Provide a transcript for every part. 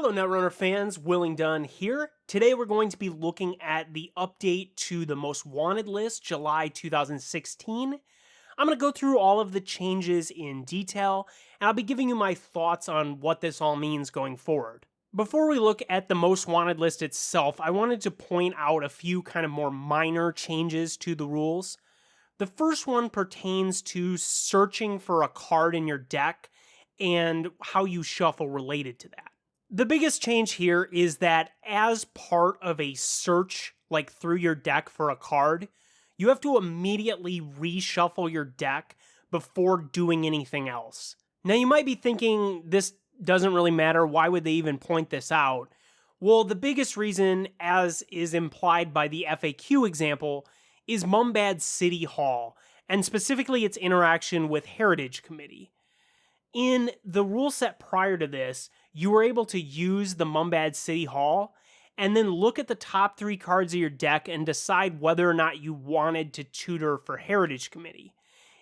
Hello Netrunner fans, Willing Dunn here. Today we're going to be looking at the update to the Most Wanted list, July 2016. I'm going to go through all of the changes in detail, and I'll be giving you my thoughts on what this all means going forward. Before we look at the Most Wanted list itself, I wanted to point out a few kind of more minor changes to the rules. The first one pertains to searching for a card in your deck and how you shuffle related to that. The biggest change here is that as part of a search, like through your deck for a card, you have to immediately reshuffle your deck before doing anything else. Now you might be thinking this doesn't really matter, why would they even point this out? Well, the biggest reason, as is implied by the FAQ example, is Mumbad City Hall, and specifically its interaction with Heritage Committee. In the rule set prior to this, you were able to use the Mumbad City Hall and then look at the top 3 cards of your deck and decide whether or not you wanted to tutor for Heritage Committee.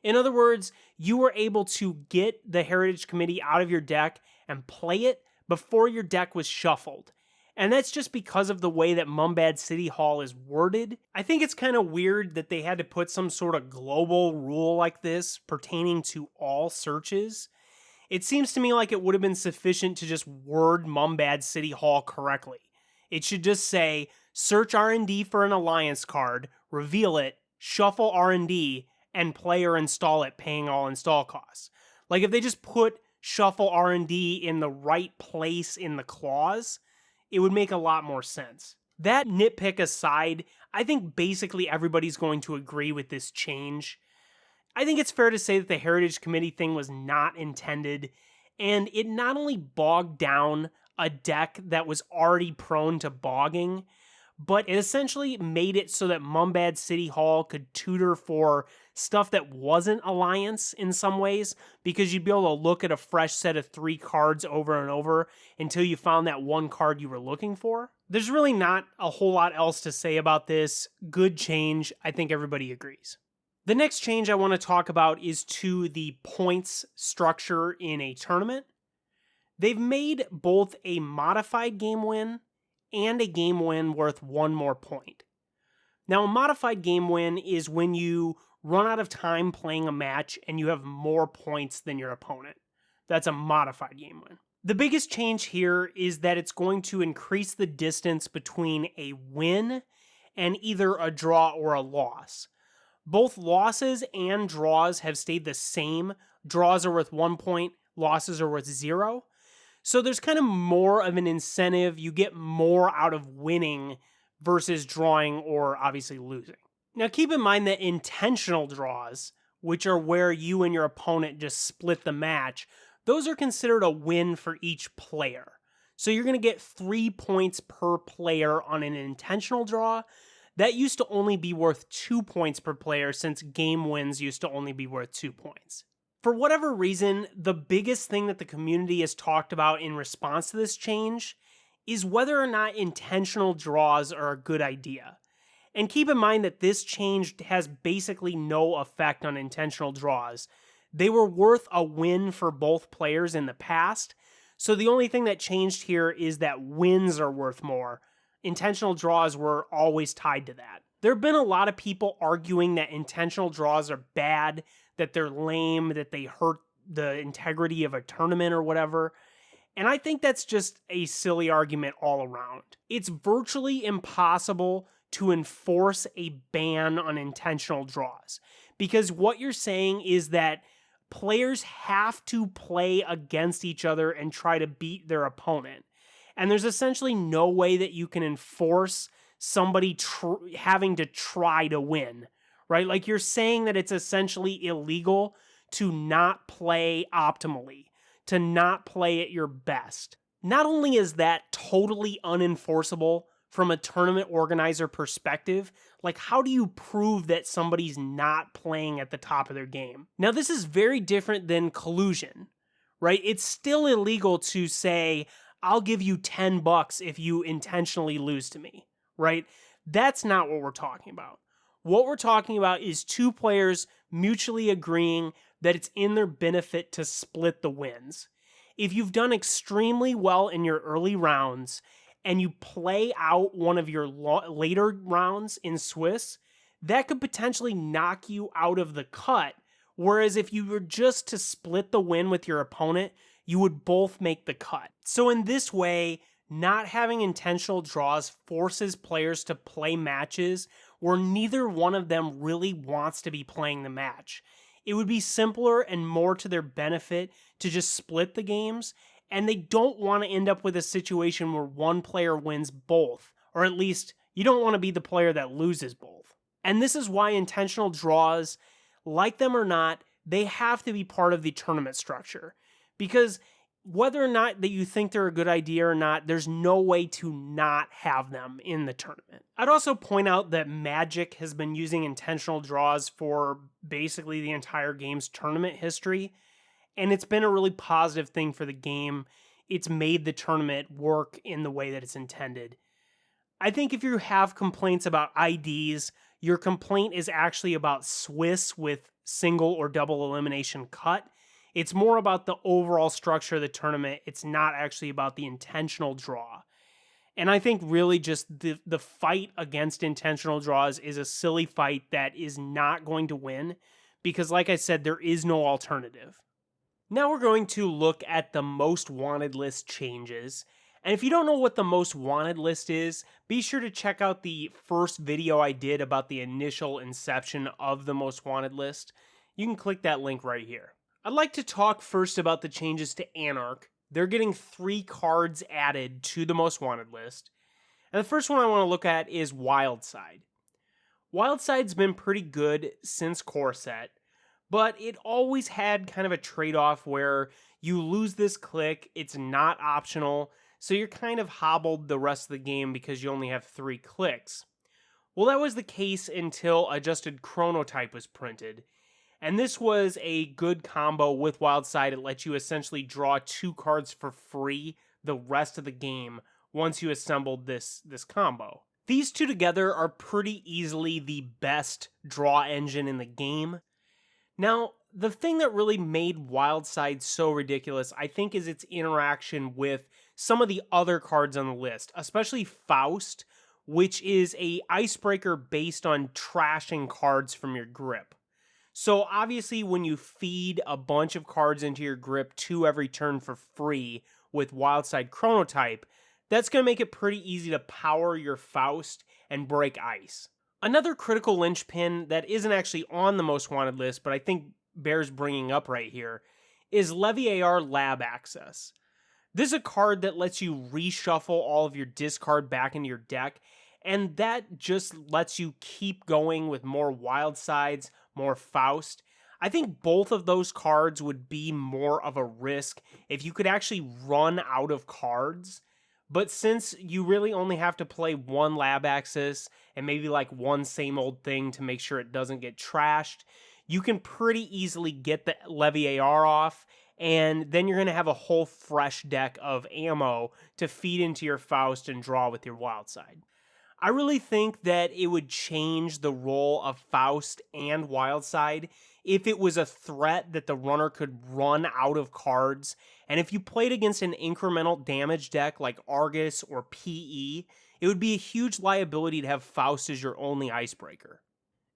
In other words, you were able to get the Heritage Committee out of your deck and play it before your deck was shuffled. And that's just because of the way that Mumbad City Hall is worded. I think it's kind of weird that they had to put some sort of global rule like this pertaining to all searches. It seems to me like it would have been sufficient to just word Mumbad City Hall correctly. It should just say, search R&D for an alliance card, reveal it, shuffle R&D, and play or install it paying all install costs. Like if they just put shuffle R&D in the right place in the clause, it would make a lot more sense. That nitpick aside, I think basically everybody's going to agree with this change. I think it's fair to say that the Heritage Committee thing was not intended, and it not only bogged down a deck that was already prone to bogging, but it essentially made it so that Mumbad City Hall could tutor for stuff that wasn't Alliance in some ways, because you'd be able to look at a fresh set of 3 cards over and over until you found that one card you were looking for. There's really not a whole lot else to say about this. Good change. I think everybody agrees. The next change I want to talk about is to the points structure in a tournament. They've made both a modified game win and a game win worth 1 more point. Now, a modified game win is when you run out of time playing a match and you have more points than your opponent. That's a modified game win. The biggest change here is that it's going to increase the distance between a win and either a draw or a loss. Both losses and draws have stayed the same. Draws are worth 1 point, losses are worth 0. So there's kind of more of an incentive. You get more out of winning versus drawing or obviously losing. Now keep in mind that intentional draws, which are where you and your opponent just split the match, those are considered a win for each player. So you're going to get 3 points per player on an intentional draw. That used to only be worth 2 points per player since game wins used to only be worth 2 points. For whatever reason, the biggest thing that the community has talked about in response to this change is whether or not intentional draws are a good idea. And keep in mind that this change has basically no effect on intentional draws. They were worth a win for both players in the past, so the only thing that changed here is that wins are worth more. Intentional draws were always tied to that. There have been a lot of people arguing that intentional draws are bad, that they're lame, that they hurt the integrity of a tournament or whatever. And I think that's just a silly argument all around. It's virtually impossible to enforce a ban on intentional draws, because what you're saying is that players have to play against each other and try to beat their opponent. And there's essentially no way that you can enforce somebody having to try to win, right? Like you're saying that it's essentially illegal to not play optimally, to not play at your best. Not only is that totally unenforceable from a tournament organizer perspective, like how do you prove that somebody's not playing at the top of their game? Now, this is very different than collusion, right? It's still illegal to say, I'll give you $10 if you intentionally lose to me, right? That's not what we're talking about. What we're talking about is 2 players mutually agreeing that it's in their benefit to split the wins. If you've done extremely well in your early rounds and you play out one of your later rounds in Swiss, that could potentially knock you out of the cut. Whereas if you were just to split the win with your opponent, you would both make the cut. So in this way, not having intentional draws forces players to play matches where neither one of them really wants to be playing the match. It would be simpler and more to their benefit to just split the games, and they don't want to end up with a situation where one player wins both, or at least you don't want to be the player that loses both. And this is why intentional draws, like them or not, they have to be part of the tournament structure. Because whether or not that you think they're a good idea or not, there's no way to not have them in the tournament. I'd also point out that Magic has been using intentional draws for basically the entire game's tournament history, and it's been a really positive thing for the game. It's made the tournament work in the way that it's intended. I think if you have complaints about IDs, your complaint is actually about Swiss with single or double elimination cut. It's more about the overall structure of the tournament. It's not actually about the intentional draw. And I think really just the fight against intentional draws is a silly fight that is not going to win because, like I said, there is no alternative. Now we're going to look at the most wanted list changes. And if you don't know what the most wanted list is, be sure to check out the first video I did about the initial inception of the most wanted list. You can click that link right here. I'd like to talk first about the changes to Anarch. They're getting 3 cards added to the most wanted list. And the first one I want to look at is Wildside. Wildside's been pretty good since core set, but it always had kind of a trade-off where you lose this click, it's not optional, so you're kind of hobbled the rest of the game because you only have 3 clicks. Well, that was the case until adjusted chronotype was printed. And this was a good combo with Wildside. It lets you essentially draw 2 cards for free the rest of the game once you assembled this combo. These two together are pretty easily the best draw engine in the game. Now, the thing that really made Wildside so ridiculous, I think, is its interaction with some of the other cards on the list, especially Faust, which is a icebreaker based on trashing cards from your grip. So obviously when you feed a bunch of cards into your grip 2 every turn for free with Wildside Chronotype, that's going to make it pretty easy to power your Faust and break ice. Another critical linchpin that isn't actually on the most wanted list, but I think bears bringing up right here, is Levy AR Lab Access. This is a card that lets you reshuffle all of your discard back into your deck, and that just lets you keep going with more Wildsides, more Faust. I think both of those cards would be more of a risk if you could actually run out of cards. But since you really only have to play 1 Lab Access and maybe like 1 same old thing to make sure it doesn't get trashed, you can pretty easily get the Levy AR off, and then you're going to have a whole fresh deck of ammo to feed into your Faust and draw with your Wildside. I really think that it would change the role of Faust and Wildside if it was a threat that the runner could run out of cards, and if you played against an incremental damage deck like Argus or PE, it would be a huge liability to have Faust as your only icebreaker.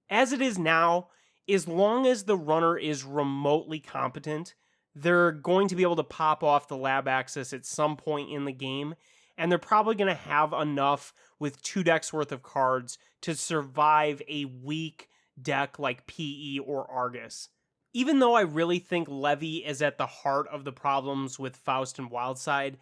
As it is now, as long as the runner is remotely competent, they're going to be able to pop off the Lab Access at some point in the game, and they're probably going to have enough with 2 decks worth of cards to survive a weak deck like PE or Argus. Even though I really think Levy is at the heart of the problems with Faust and Wildside,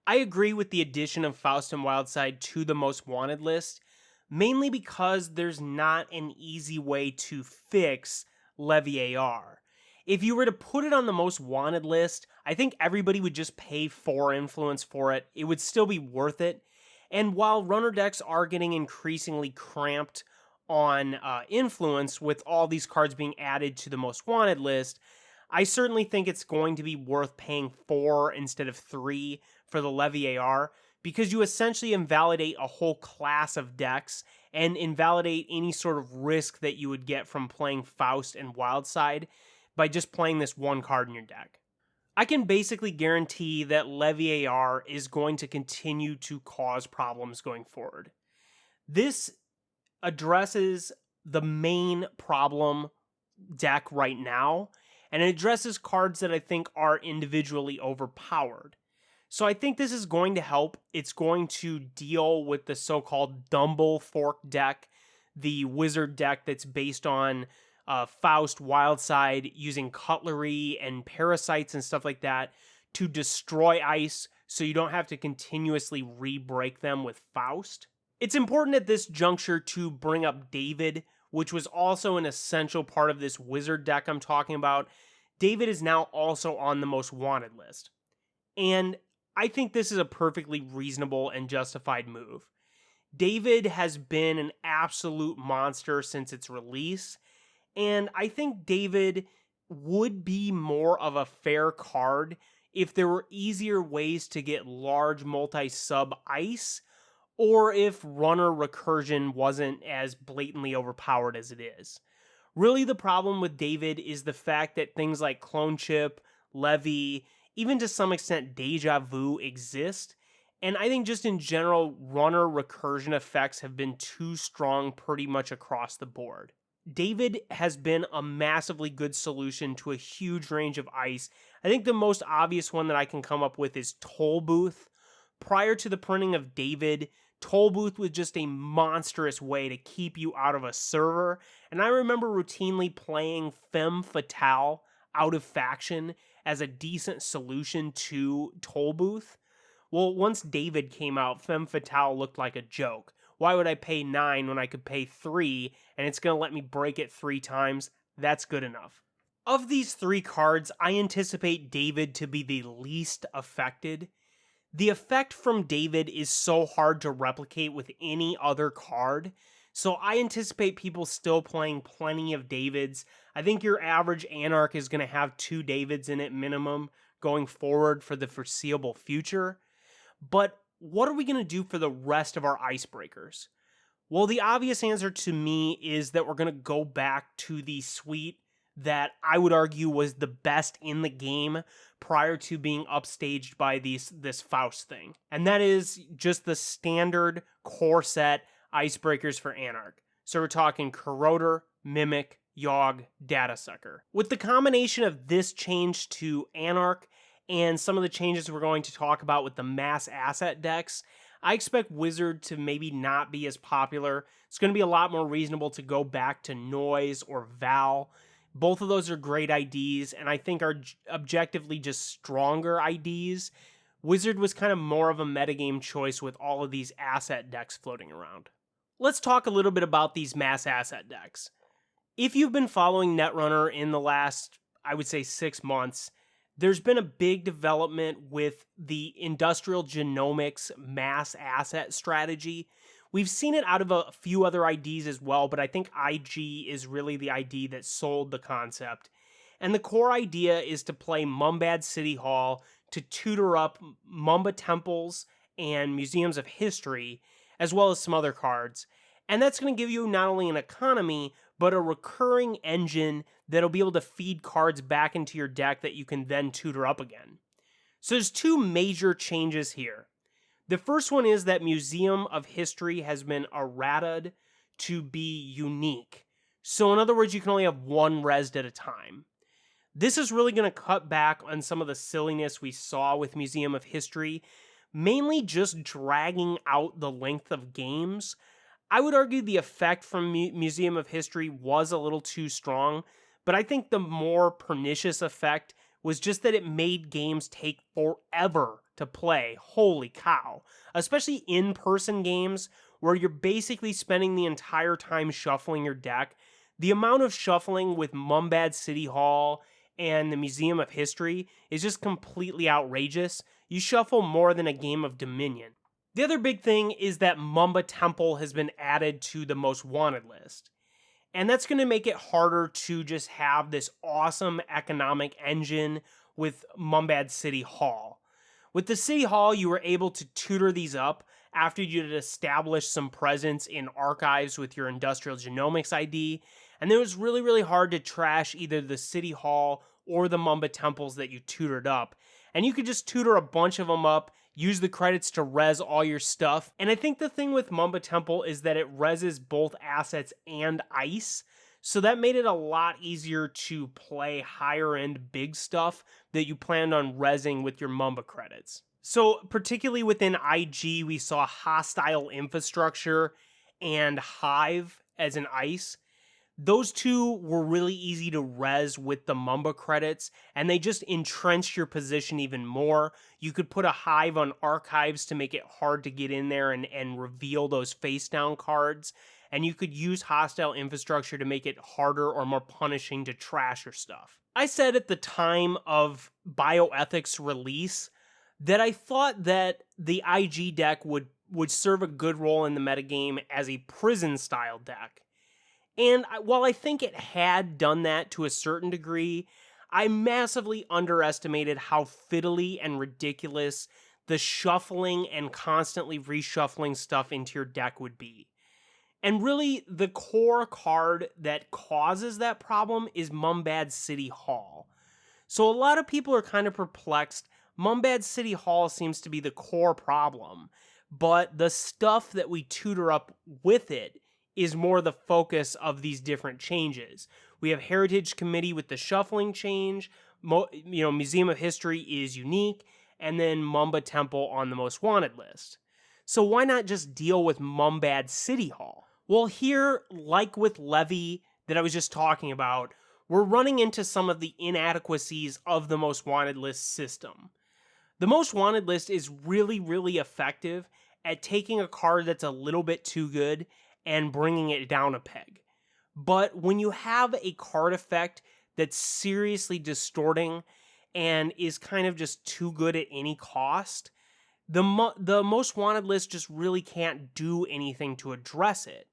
I agree with the addition of Faust and Wildside to the most wanted list, mainly because there's not an easy way to fix Levy AR. If you were to put it on the most wanted list, I think everybody would just pay 4 influence for it. It would still be worth it. And while runner decks are getting increasingly cramped on influence with all these cards being added to the most wanted list, I certainly think it's going to be worth paying 4 instead of 3 for the Levy AR, because you essentially invalidate a whole class of decks and invalidate any sort of risk that you would get from playing Faust and Wildside by just playing this 1 card in your deck. I can basically guarantee that Levy AR is going to continue to cause problems going forward. This addresses the main problem deck right now, and it addresses cards that I think are individually overpowered. So I think this is going to help. It's going to deal with the so-called Dumble Fork deck, the wizard deck that's based on Faust Wildside using cutlery and parasites and stuff like that to destroy ice so you don't have to continuously re-break them with Faust. It's important at this juncture to bring up David, which was also an essential part of this wizard deck I'm talking about. David is now also on the most wanted list. And I think this is a perfectly reasonable and justified move. David has been an absolute monster since its release, and I think David would be more of a fair card if there were easier ways to get large multi-sub ice, or if runner recursion wasn't as blatantly overpowered as it is. Really, the problem with David is the fact that things like Clone Chip, Levy, even to some extent Deja Vu exist, and I think just in general, runner recursion effects have been too strong pretty much across the board. David has been a massively good solution to a huge range of ice. I think the most obvious one that I can come up with is Toll Booth. Prior to the printing of David, Toll Booth was just a monstrous way to keep you out of a server, and I remember routinely playing Femme Fatale out of faction as a decent solution to Toll Booth. Well, once David came out, Femme Fatale looked like a joke. Why would I pay 9 when I could pay 3 and it's going to let me break it 3 times? That's good enough. Of these 3 cards, I anticipate David to be the least affected. The effect from David is so hard to replicate with any other card, so I anticipate people still playing plenty of Davids. I think your average Anarch is going to have 2 Davids in it minimum going forward for the foreseeable future. But what are we going to do for the rest of our icebreakers? Well, the obvious answer to me is that we're going to go back to the suite that I would argue was the best in the game prior to being upstaged by this Faust thing. And that is just the standard core set icebreakers for Anarch. So we're talking Corroder, Mimic, Yogg, Data Sucker. With the combination of this change to Anarch and some of the changes we're going to talk about with the mass asset decks, I expect Wizard to maybe not be as popular. It's going to be a lot more reasonable to go back to Noise or Val. Both of those are great IDs, and I think are objectively just stronger IDs. Wizard was kind of more of a metagame choice with all of these asset decks floating around. Let's talk a little bit about these mass asset decks. If you've been following Netrunner in the last, I would say, 6 months, there's been a big development with the industrial genomics mass asset strategy. We've seen it out of a few other IDs as well, but I think IG is really the ID that sold the concept. And the core idea is to play Mumbad City Hall to tutor up Mumba temples and museums of history, as well as some other cards. And that's going to give you not only an economy, but a recurring engine that'll be able to feed cards back into your deck that you can then tutor up again. So there's 2 major changes here. The first one is that Museum of History has been errataed to be unique. So in other words, you can only have 1 resd at a time. This is really going to cut back on some of the silliness we saw with Museum of History, mainly just dragging out the length of games. I would argue the effect from Museum of History was a little too strong, but I think the more pernicious effect was just that it made games take forever to play. Holy cow. Especially in-person games where you're basically spending the entire time shuffling your deck. The amount of shuffling with Mumbad City Hall and the Museum of History is just completely outrageous. You shuffle more than a game of Dominion. The other big thing is that Mumba Temple has been added to the most wanted list. And that's going to make it harder to just have this awesome economic engine with Mumbad City Hall. With the City Hall, you were able to tutor these up after you had established some presence in archives with your Industrial Genomics ID, and it was really, really hard to trash either the City Hall or the Mamba temples that you tutored up. And you could just tutor a bunch of them up, use the credits to res all your stuff. And I think the thing with Mamba Temple is that it reses both assets and ice. So that made it a lot easier to play higher end big stuff that you planned on resing with your Mamba credits. So particularly within IG, we saw Hostile Infrastructure and Hive as an ice. Those two were really easy to res with the Mamba credits, and they just entrenched your position even more. You could put a Hive on Archives to make it hard to get in there and reveal those face down cards, and you could use Hostile Infrastructure to make it harder or more punishing to trash your stuff. I said at the time of Bioethics release that I thought that the IG deck would serve a good role in the metagame as a prison-style deck. And while I think it had done that to a certain degree, I massively underestimated how fiddly and ridiculous the shuffling and constantly reshuffling stuff into your deck would be. And really, the core card that causes that problem is Mumbad City Hall. So a lot of people are kind of perplexed. Mumbad City Hall seems to be the core problem, but the stuff that we tutor up with it is more the focus of these different changes. We have Heritage Committee with the shuffling change, Museum of History is unique, and then Mamba Temple on the most wanted list. So why not just deal with Mumbad City Hall? Well, here, like with Levy that I was just talking about, we're running into some of the inadequacies of the most wanted list system. The most wanted list is really, really effective at taking a card that's a little bit too good and bringing it down a peg. But when you have a card effect that's seriously distorting and is kind of just too good at any cost, the most wanted list just really can't do anything to address it.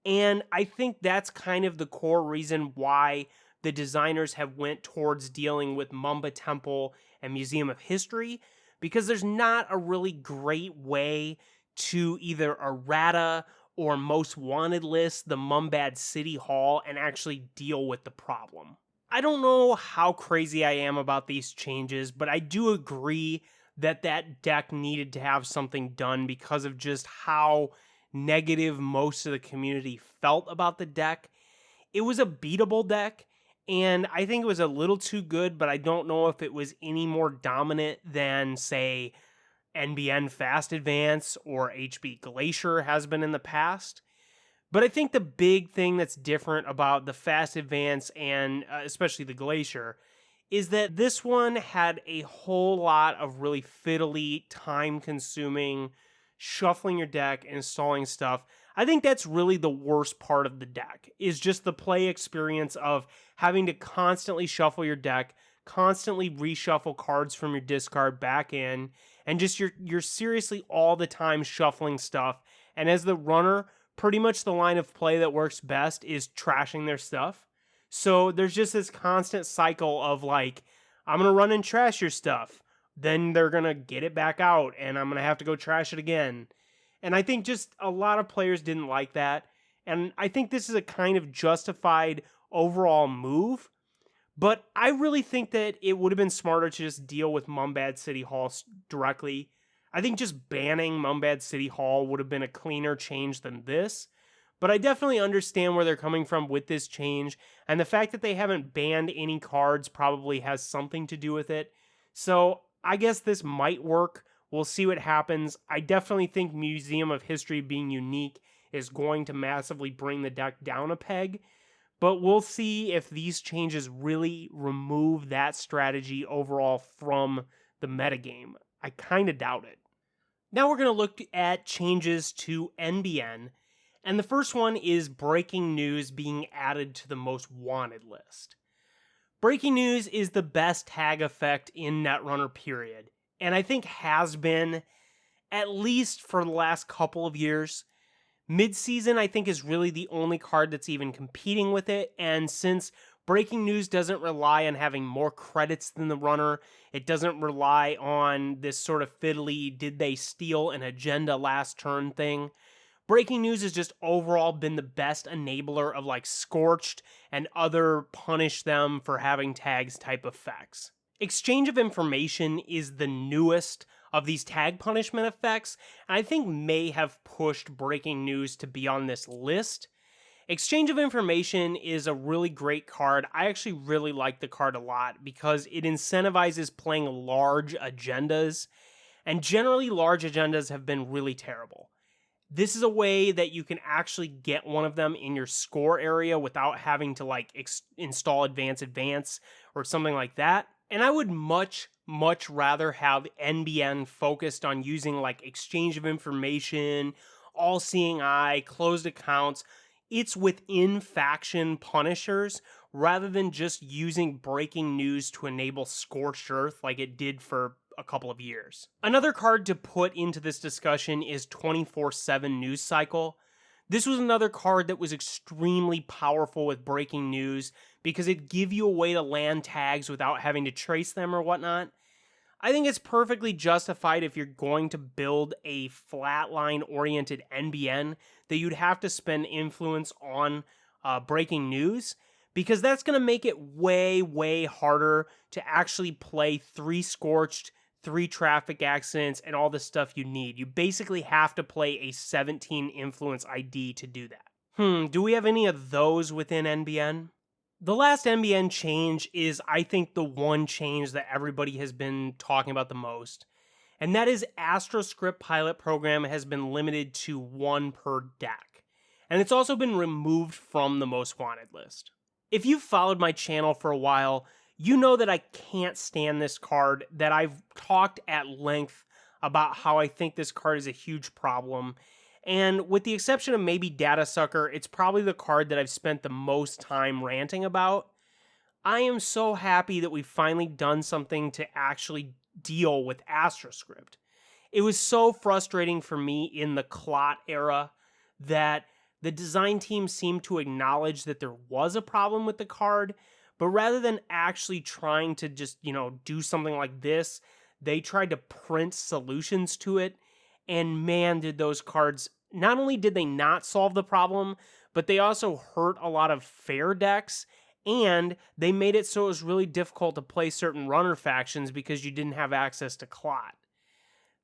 And I think that's kind of the core reason why the designers have went towards dealing with Mamba Temple and Museum of History, because there's not a really great way to either errata or most wanted list the Mumbad City Hall and actually deal with the problem. I don't know how crazy I am about these changes, but I do agree that that deck needed to have something done because of just how negative most of the community felt about the deck. It was a beatable deck, and I think it was a little too good, but I don't know if it was any more dominant than, say, NBN Fast Advance or HB Glacier has been in the past. But I think the big thing that's different about the Fast Advance and especially the Glacier is that this one had a whole lot of really fiddly, time-consuming, shuffling your deck, installing stuff. I think that's really the worst part of the deck, is just the play experience of having to constantly shuffle your deck, constantly reshuffle cards from your discard back in, and just you're seriously all the time shuffling stuff. And as the runner, pretty much the line of play that works best is trashing their stuff. So there's just this constant cycle of like, I'm going to run and trash your stuff. Then they're going to get it back out and I'm going to have to go trash it again. And I think just a lot of players didn't like that. And I think this is a kind of justified overall move. But I really think that it would have been smarter to just deal with Mumbad City Hall directly. I think just banning Mumbad City Hall would have been a cleaner change than this. But I definitely understand where they're coming from with this change. And the fact that they haven't banned any cards probably has something to do with it. So I guess this might work. We'll see what happens. I definitely think Museum of History being unique is going to massively bring the deck down a peg. But we'll see if these changes really remove that strategy overall from the metagame. I kind of doubt it. Now we're going to look at changes to NBN. And the first one is breaking news being added to the most wanted list. Breaking news is the best tag effect in Netrunner, period. And I think has been, at least for the last couple of years. Mid-season, I think, is really the only card that's even competing with it, and since breaking news doesn't rely on having more credits than the runner, it doesn't rely on this sort of fiddly, did they steal an agenda last turn thing, Breaking News has just overall been the best enabler of like Scorched and other punish them for having tags type effects. Exchange of Information is the newest of these tag punishment effects, and I think may have pushed Breaking News to be on this list. Exchange of Information is a really great card. I actually really like the card a lot because it incentivizes playing large agendas, and generally large agendas have been really terrible. This is a way that you can actually get one of them in your score area without having to like install advance or something like that. And I would much rather have NBN focused on using like exchange of information, all seeing eye, closed accounts. It's within faction punishers rather than just using breaking news to enable scorched earth like it did for a couple of years. Another card to put into this discussion is 24/7 News Cycle. This was another card that was extremely powerful with breaking news because it give you a way to land tags without having to trace them or whatnot. I think it's perfectly justified if you're going to build a flatline oriented NBN that you'd have to spend influence on breaking news, because that's going to make it way harder to actually play 3 Scorched, 3 traffic accidents, and all the stuff you need. You basically have to play a 17 influence ID to do that. Do we have any of those within NBN? The last NBN change is, I think, the one change that everybody has been talking about the most, and that is AstroScript pilot program has been limited to 1 per deck, and it's also been removed from the most wanted list. If you've followed my channel for a while, you know that I can't stand this card, that I've talked at length about how I think this card is a huge problem. And with the exception of maybe Data Sucker, it's probably the card that I've spent the most time ranting about. I am so happy that we've finally done something to actually deal with AstroScript. It was so frustrating for me in the Clot era that the design team seemed to acknowledge that there was a problem with the card, but rather than actually trying to just, do something like this, they tried to print solutions to it. And man, did those cards, not only did they not solve the problem, but they also hurt a lot of fair decks, and they made it so it was really difficult to play certain runner factions because you didn't have access to Clot.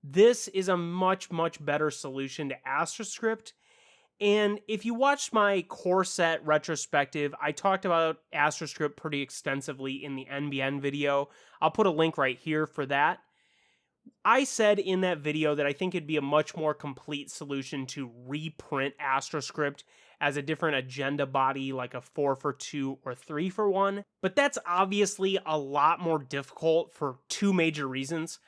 This is a much better solution to AstroScript. And if you watched my core set retrospective, I talked about AstroScript pretty extensively in the NBN video. I'll put a link right here for that. I said in that video that I think it'd be a much more complete solution to reprint AstroScript as a different agenda body, like a 4 for 2 or 3 for 1. But that's obviously a lot more difficult for 2 major reasons.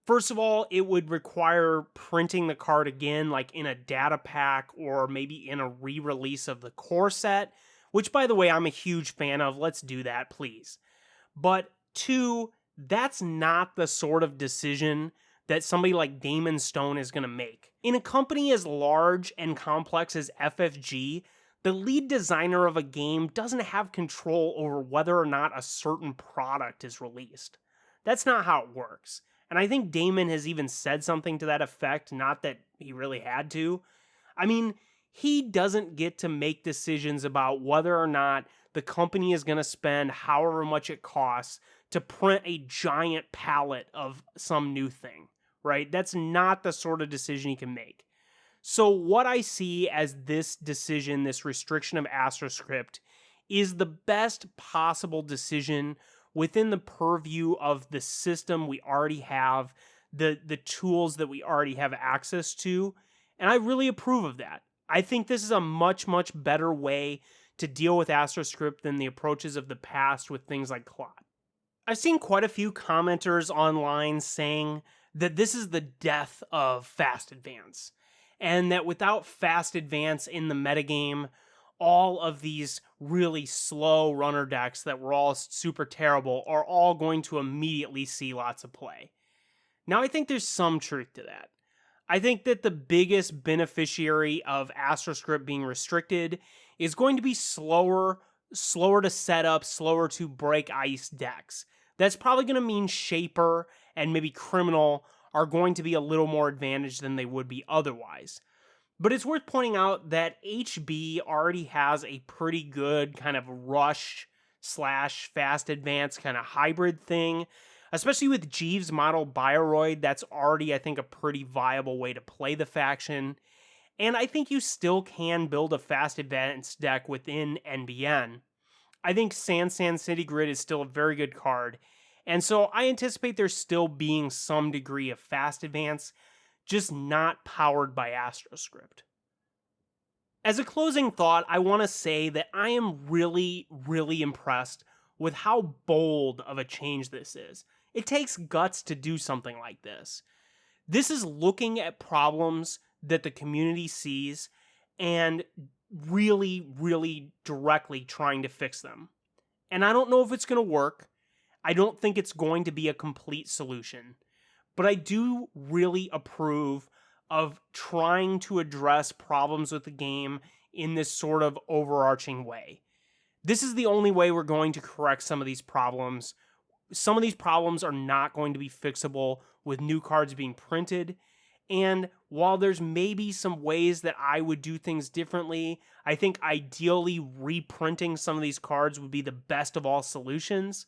First of all, it would require printing the card again, like in a data pack or maybe in a re-release of the core set, which, by the way, I'm a huge fan of. Let's do that, please. But 2, that's not the sort of decision that somebody like Damon Stone is going to make. In a company as large and complex as FFG, the lead designer of a game doesn't have control over whether or not a certain product is released. That's not how it works. And I think Damon has even said something to that effect, not that he really had to. I mean, he doesn't get to make decisions about whether or not the company is going to spend however much it costs to print a giant palette of some new thing, right? That's not the sort of decision he can make. So what I see as this decision, this restriction of AstroScript, is the best possible decision within the purview of the system we already have, the tools that we already have access to, and I really approve of that. I think this is a much better way to deal with AstroScript than the approaches of the past with things like Clot. I've seen quite a few commenters online saying that this is the death of Fast Advance, and that without Fast Advance in the metagame, all of these really slow runner decks that were all super terrible are all going to immediately see lots of play. Now, I think there's some truth to that. I think that the biggest beneficiary of AstroScript being restricted is going to be slower to set up, slower to break ice decks. That's probably going to mean Shaper and maybe Criminal are going to be a little more advantaged than they would be otherwise. But it's worth pointing out that HB already has a pretty good kind of rush slash fast advance kind of hybrid thing, especially with Jeeves' model Bioroid. That's already, I think, a pretty viable way to play the faction. And I think you still can build a fast advance deck within NBN. I think Sand City Grid is still a very good card. And so I anticipate there still being some degree of fast advance, just not powered by AstroScript. As a closing thought, I want to say that I am really, really impressed with how bold of a change this is. It takes guts to do something like this. This is looking at problems that the community sees and really, really directly trying to fix them. And I don't know if it's going to work. I don't think it's going to be a complete solution. But I do really approve of trying to address problems with the game in this sort of overarching way. This is the only way we're going to correct some of these problems. Some of these problems are not going to be fixable with new cards being printed. And while there's maybe some ways that I would do things differently, I think ideally reprinting some of these cards would be the best of all solutions.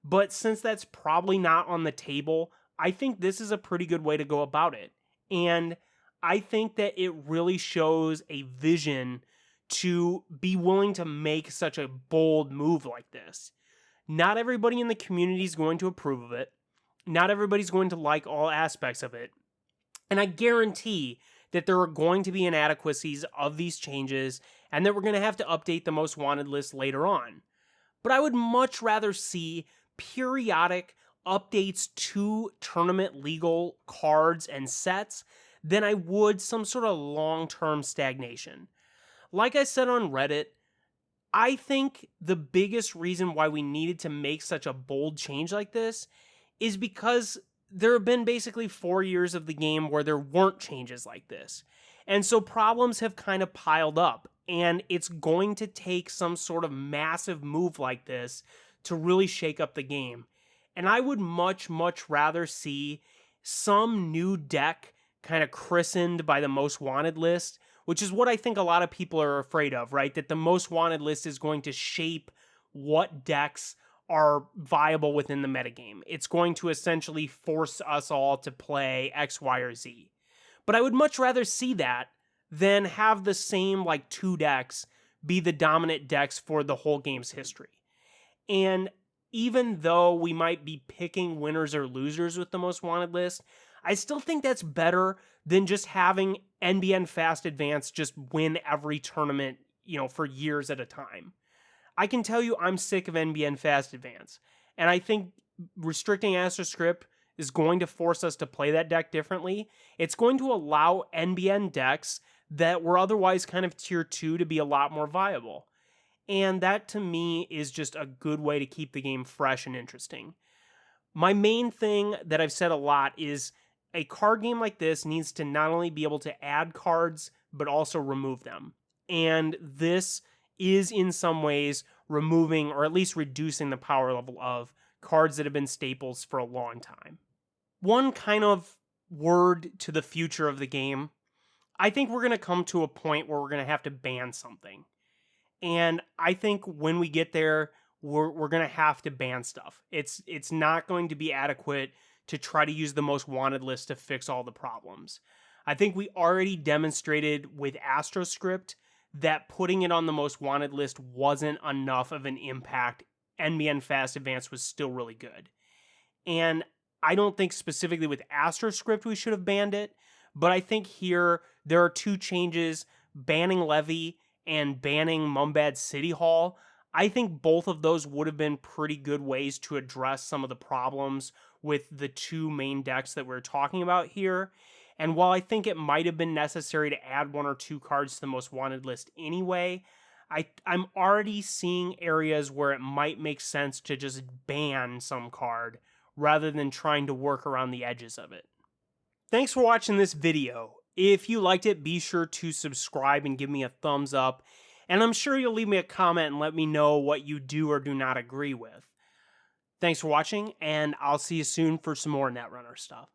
But since that's probably not on the table, I think this is a pretty good way to go about it. And I think that it really shows a vision to be willing to make such a bold move like this. Not everybody in the community is going to approve of it. Not everybody's going to like all aspects of it. And I guarantee that there are going to be inadequacies of these changes and that we're going to have to update the most wanted list later on. But I would much rather see periodic updates to tournament legal cards and sets than I would some sort of long-term stagnation. Like I said on Reddit, I think the biggest reason why we needed to make such a bold change like this is because there have been basically 4 years of the game where there weren't changes like this. And so problems have kind of piled up, and it's going to take some sort of massive move like this to really shake up the game. And I would much, much rather see some new deck kind of christened by the most wanted list, which is what I think a lot of people are afraid of, right? That the most wanted list is going to shape what decks are viable within the metagame. It's going to essentially force us all to play X, Y, or Z. But I would much rather see that than have the same like 2 decks be the dominant decks for the whole game's history. And even though we might be picking winners or losers with the most wanted list, I still think that's better than just having NBN Fast Advance just win every tournament, for years at a time. I can tell you I'm sick of NBN Fast Advance, and I think restricting AstroScript is going to force us to play that deck differently. It's going to allow NBN decks that were otherwise kind of tier 2 to be a lot more viable. And that to me is just a good way to keep the game fresh and interesting. My main thing that I've said a lot is a card game like this needs to not only be able to add cards, but also remove them. And this is in some ways removing or at least reducing the power level of cards that have been staples for a long time. One kind of word to the future of the game, I think we're going to come to a point where we're going to have to ban something. And I think when we get there, we're going to have to ban stuff. It's not going to be adequate to try to use the most wanted list to fix all the problems. I think we already demonstrated with AstroScript that putting it on the most wanted list wasn't enough of an impact. NBN Fast Advance was still really good. And I don't think specifically with AstroScript we should have banned it, but I think here there are 2 changes, banning Levy and banning Mumbad City Hall. I think both of those would have been pretty good ways to address some of the problems with the 2 main decks that we're talking about here. And while I think it might have been necessary to add 1 or 2 cards to the most wanted list anyway, I'm already seeing areas where it might make sense to just ban some card rather than trying to work around the edges of it. Thanks for watching this video. If you liked it, be sure to subscribe and give me a thumbs up. And I'm sure you'll leave me a comment and let me know what you do or do not agree with. Thanks for watching, and I'll see you soon for some more Netrunner stuff.